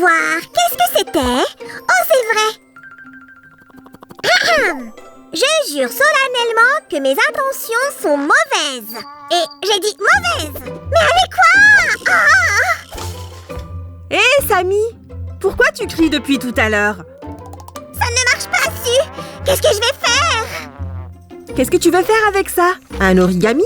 voir. Qu'est-ce que c'était? Oh, c'est vrai. Je jure solennellement que mes intentions sont mauvaises. Et j'ai dit mauvaises. Mais avec quoi? Hé, Samy! Pourquoi tu cries depuis tout à l'heure? Ça ne marche pas, Su. Qu'est-ce que je vais faire? Qu'est-ce que tu veux faire avec ça? Un origami?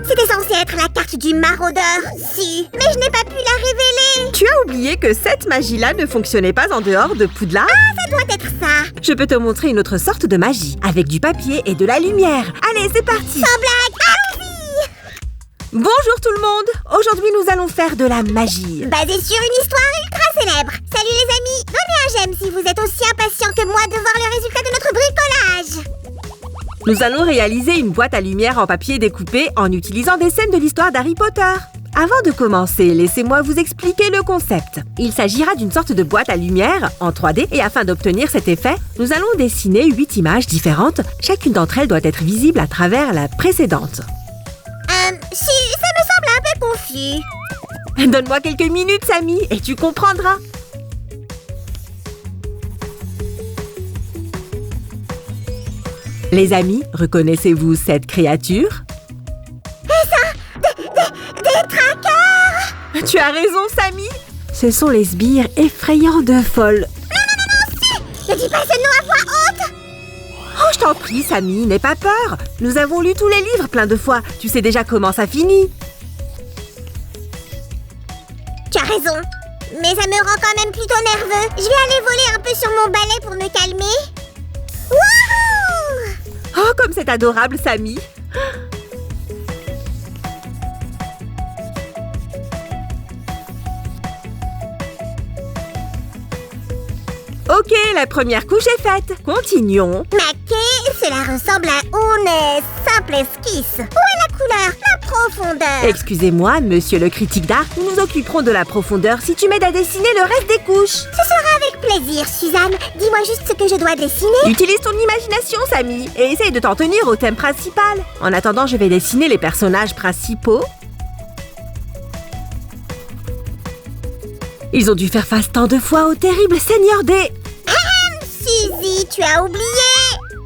C'était censé être la carte du maraudeur, Su. Mais je n'ai pas pu la révéler. Tu as oublié que cette magie-là ne fonctionnait pas en dehors de Poudlard? Ah, ça doit être ça. Je peux te montrer une autre sorte de magie, avec du papier et de la lumière. Allez, c'est parti! Sans blague, allons-y. Bonjour tout le monde! Aujourd'hui, nous allons faire de la magie. Basée sur une histoire ultra célèbre. Salut les amis, donnez un j'aime si vous êtes aussi impatients que moi de voir le résultat de notre bricolage. Nous allons réaliser une boîte à lumière en papier découpé en utilisant des scènes de l'histoire d'Harry Potter. Avant de commencer, laissez-moi vous expliquer le concept. Il s'agira d'une sorte de boîte à lumière en 3D et afin d'obtenir cet effet, nous allons dessiner 8 images différentes. Chacune d'entre elles doit être visible à travers la précédente. Si, ça me semble un peu confus. Donne-moi quelques minutes, Samy, et tu comprendras. Les amis, reconnaissez-vous cette créature? Des traqueurs. Tu as raison, Samy. Ce sont les sbires effrayants de Folle. Ne dis pas ce nom à voix haute. Oh, je t'en prie, Samy, n'aie pas peur. Nous avons lu tous les livres plein de fois. Tu sais déjà comment ça finit. Tu as raison. Mais ça me rend quand même plutôt nerveux. Je vais aller voler un peu sur mon balai pour me calmer. Wouhou! Oh, comme c'est adorable, Samy. Ok, la première couche est faite. Continuons. Maquet, cela ressemble à une simple esquisse. Où est la couleur? La profondeur. Excusez-moi, monsieur le critique d'art, nous nous occuperons de la profondeur si tu m'aides à dessiner le reste des couches. Ce sera avec plaisir, Suzanne. Dis-moi juste ce que je dois dessiner. Utilise ton imagination, Samy, et essaye de t'en tenir au thème principal. En attendant, je vais dessiner les personnages principaux. Ils ont dû faire face tant de fois au terrible seigneur des... Suzy, tu as oublié.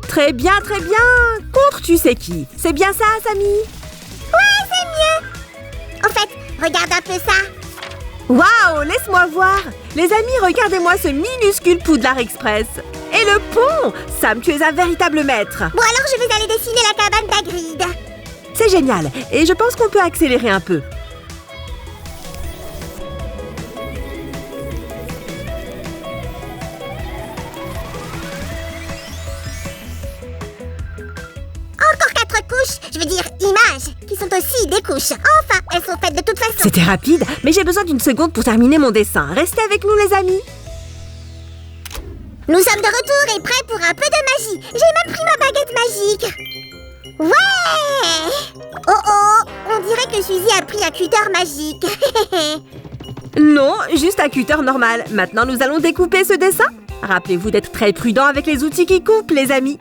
Très bien, très bien. Contre tu sais qui. C'est bien ça, Samy? Ouais, c'est mieux. En fait, regarde un peu ça. Waouh, laisse-moi voir. Les amis, regardez-moi ce minuscule Poudlard Express. Et le pont. Sam, tu es un véritable maître. Bon, alors je vais aller dessiner la cabane d'Hagrid. C'est génial. Et je pense qu'on peut accélérer un peu. Encore 4 couches, je veux dire images, qui sont aussi des couches. Enfin, elles sont faites de toute façon. C'était rapide, mais j'ai besoin d'une seconde pour terminer mon dessin. Restez avec nous, les amis. Nous sommes de retour et prêts pour un peu de magie. J'ai même pris ma baguette magique. Ouais! Oh, on dirait que Suzy a pris un cutter magique. Non, juste un cutter normal. Maintenant, nous allons découper ce dessin. Rappelez-vous d'être très prudent avec les outils qui coupent, les amis.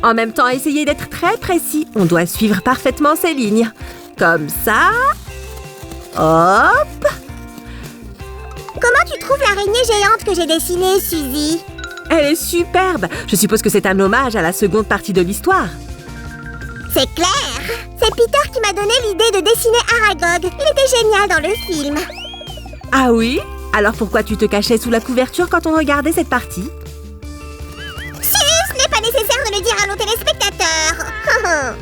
En même temps, essayez d'être très précis. On doit suivre parfaitement ces lignes. Comme ça. Hop. Comment tu trouves l'araignée géante que j'ai dessinée, Suzy? Elle est superbe. Je suppose que c'est un hommage à la seconde partie de l'histoire. C'est clair. C'est Peter qui m'a donné l'idée de dessiner Aragog. Il était génial dans le film. Ah oui? Alors pourquoi tu te cachais sous la couverture quand on regardait cette partie? Ce n'est pas nécessaire de le dire à nos téléspectateurs.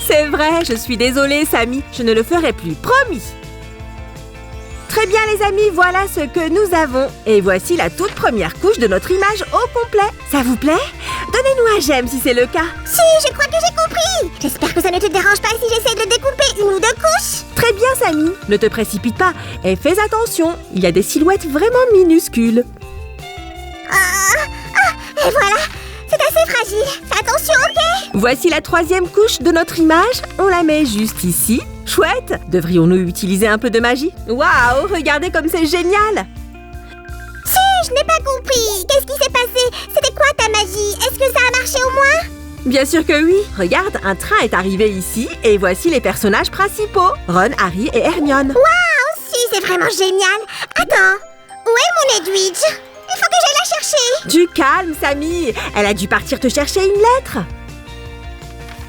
C'est vrai, je suis désolée, Samy. Je ne le ferai plus, promis. Très bien, les amis, voilà ce que nous avons. Et voici la toute première couche de notre image au complet. Ça vous plaît? Donnez-nous un j'aime si c'est le cas. Si, je crois que j'ai compris. J'espère que ça ne te dérange pas si j'essaie de découper une ou deux couches. Très bien, Samy. Ne te précipite pas et fais attention. Il y a des silhouettes vraiment minuscules. Et voilà. C'est assez fragile. Fais attention, ok? Voici la troisième couche de notre image. On la met juste ici. Chouette! Devrions-nous utiliser un peu de magie? Waouh! Regardez comme c'est génial! Si, je n'ai pas compris. Qu'est-ce qui s'est passé? C'était quoi ta magie? Est-ce que ça a marché au moins? Bien sûr que oui! Regarde, un train est arrivé ici et voici les personnages principaux. Ron, Harry et Hermione. Waouh! Si, c'est vraiment génial. Attends, où est mon aiguille? Peach. Il faut que j'aille la chercher. Du calme, Samy. Elle a dû partir te chercher une lettre.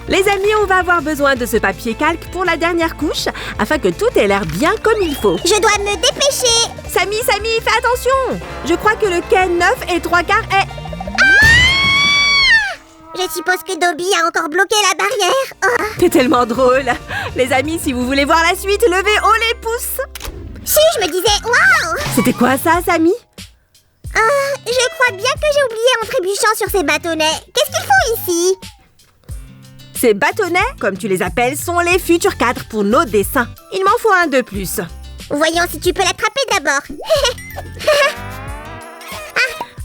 Les amis, on va avoir besoin de ce papier calque pour la dernière couche afin que tout ait l'air bien comme il faut. Je dois me dépêcher. Samy, fais attention. Je crois que le quai 9 et 3/4 est... Je suppose que Dobby a encore bloqué la barrière. Oh. T'es tellement drôle. Les amis, si vous voulez voir la suite, levez haut les pouces. Si, je me disais, waouh. C'était quoi ça, Samy? Je crois bien que j'ai oublié en trébuchant sur ces bâtonnets. Qu'est-ce qu'ils font ici? Ces bâtonnets, comme tu les appelles, sont les futurs cadres pour nos dessins. Il m'en faut un de plus. Voyons si tu peux l'attraper d'abord.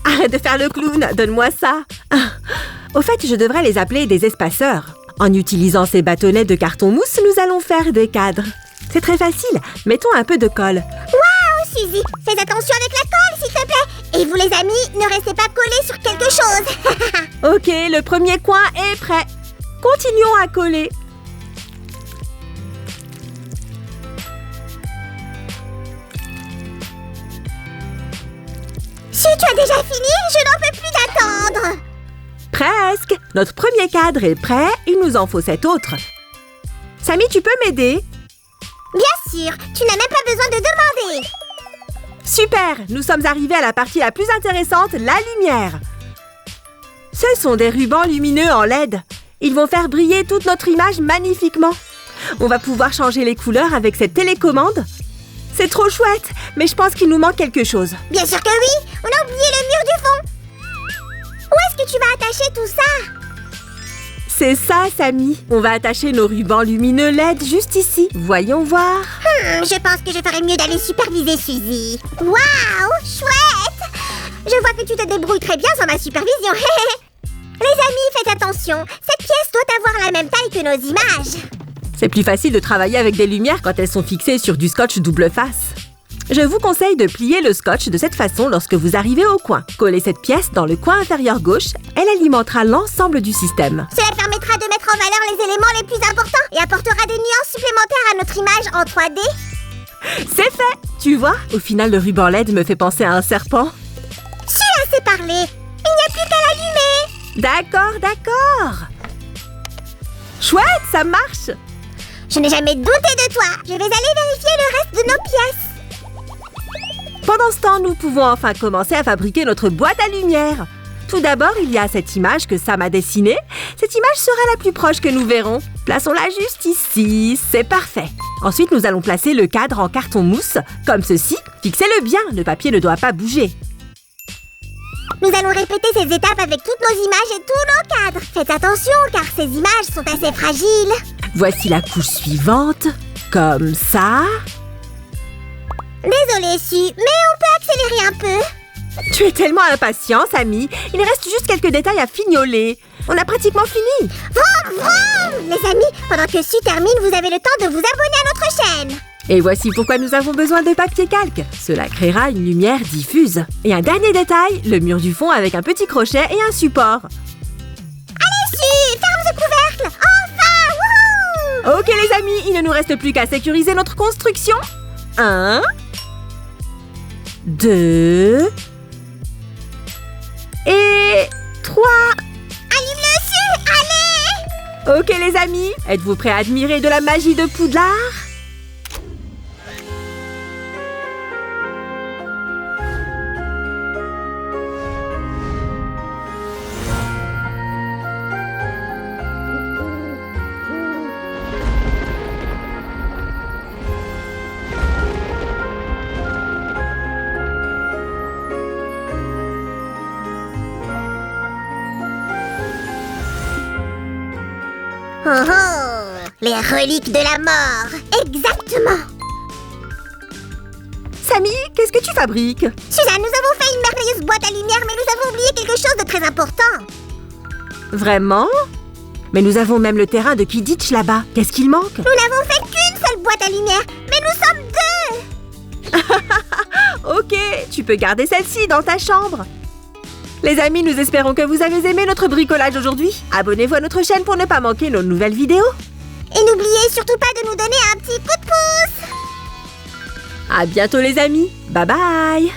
Arrête de faire le clown, donne-moi ça. Au fait, je devrais les appeler des espaceurs. En utilisant ces bâtonnets de carton mousse, nous allons faire des cadres. C'est très facile. Mettons un peu de colle. Waouh, Suzy, fais attention avec la colle, s'il te plaît. Et vous, les amis, ne restez pas collés sur quelque chose. Ok, le premier coin est prêt. Continuons à coller. Si tu as déjà fini, je n'en peux plus d'attendre. Presque. Notre premier cadre est prêt. Il nous en faut 7 autres. Samy, tu peux m'aider? Bien sûr, tu n'as même pas besoin de demander. Super. Nous sommes arrivés à la partie la plus intéressante, la lumière. Ce sont des rubans lumineux en LED. Ils vont faire briller toute notre image magnifiquement. On va pouvoir changer les couleurs avec cette télécommande. C'est trop chouette, mais je pense qu'il nous manque quelque chose. Bien sûr que oui, on a oublié le mur du fond. Où est-ce que tu vas attacher tout ça? C'est ça, Samy. On va attacher nos rubans lumineux LED juste ici. Voyons voir. Je pense que je ferais mieux d'aller superviser Suzy. Waouh, chouette! Je vois que tu te débrouilles très bien sans ma supervision. Les amis, faites attention. Cette pièce doit avoir la même taille que nos images. C'est plus facile de travailler avec des lumières quand elles sont fixées sur du scotch double face. Je vous conseille de plier le scotch de cette façon lorsque vous arrivez au coin. Collez cette pièce dans le coin inférieur gauche. Elle alimentera l'ensemble du système. Cela permettra de mettre en valeur les éléments les plus importants et apportera des nuances supplémentaires à notre image en 3D. C'est fait! Tu vois, au final, le ruban LED me fait penser à un serpent. Si assez parlé, il n'y a plus qu'à l'allumer. D'accord. Chouette, ça marche! Je n'ai jamais douté de toi. Je vais aller vérifier le reste de nos pièces. Pendant ce temps, nous pouvons enfin commencer à fabriquer notre boîte à lumière. Tout d'abord, il y a cette image que Sam a dessinée. Cette image sera la plus proche que nous verrons. Plaçons-la juste ici, c'est parfait. Ensuite, nous allons placer le cadre en carton mousse, comme ceci. Fixez-le bien, le papier ne doit pas bouger. Nous allons répéter ces étapes avec toutes nos images et tous nos cadres. Faites attention, car ces images sont assez fragiles. Voici la couche suivante, comme ça. Désolée, Su, mais on peut accélérer un peu. Tu es tellement impatient, Samy. Il reste juste quelques détails à fignoler. On a pratiquement fini. Vroom, vroom. Les amis, pendant que Su termine, vous avez le temps de vous abonner à notre chaîne. Et voici pourquoi nous avons besoin de papier calque. Cela créera une lumière diffuse. Et un dernier détail, le mur du fond avec un petit crochet et un support. Allez, Su, ferme ce couvercle. Enfin, wouhou! Ok les amis, il ne nous reste plus qu'à sécuriser notre construction. 1, 2 et 3. Allume-le, Su, allez! Ok les amis, êtes-vous prêts à admirer de la magie de Poudlard? Oh oh! Les reliques de la mort! Exactement! Samy, qu'est-ce que tu fabriques? Suzanne, nous avons fait une merveilleuse boîte à lumière, mais nous avons oublié quelque chose de très important. Vraiment? Mais nous avons même le terrain de Quidditch là-bas. Qu'est-ce qu'il manque? Nous n'avons fait qu'une seule boîte à lumière, mais nous sommes 2! Ok, tu peux garder celle-ci dans ta chambre. Les amis, nous espérons que vous avez aimé notre bricolage aujourd'hui. Abonnez-vous à notre chaîne pour ne pas manquer nos nouvelles vidéos. Et n'oubliez surtout pas de nous donner un petit coup de pouce. À bientôt les amis. Bye bye.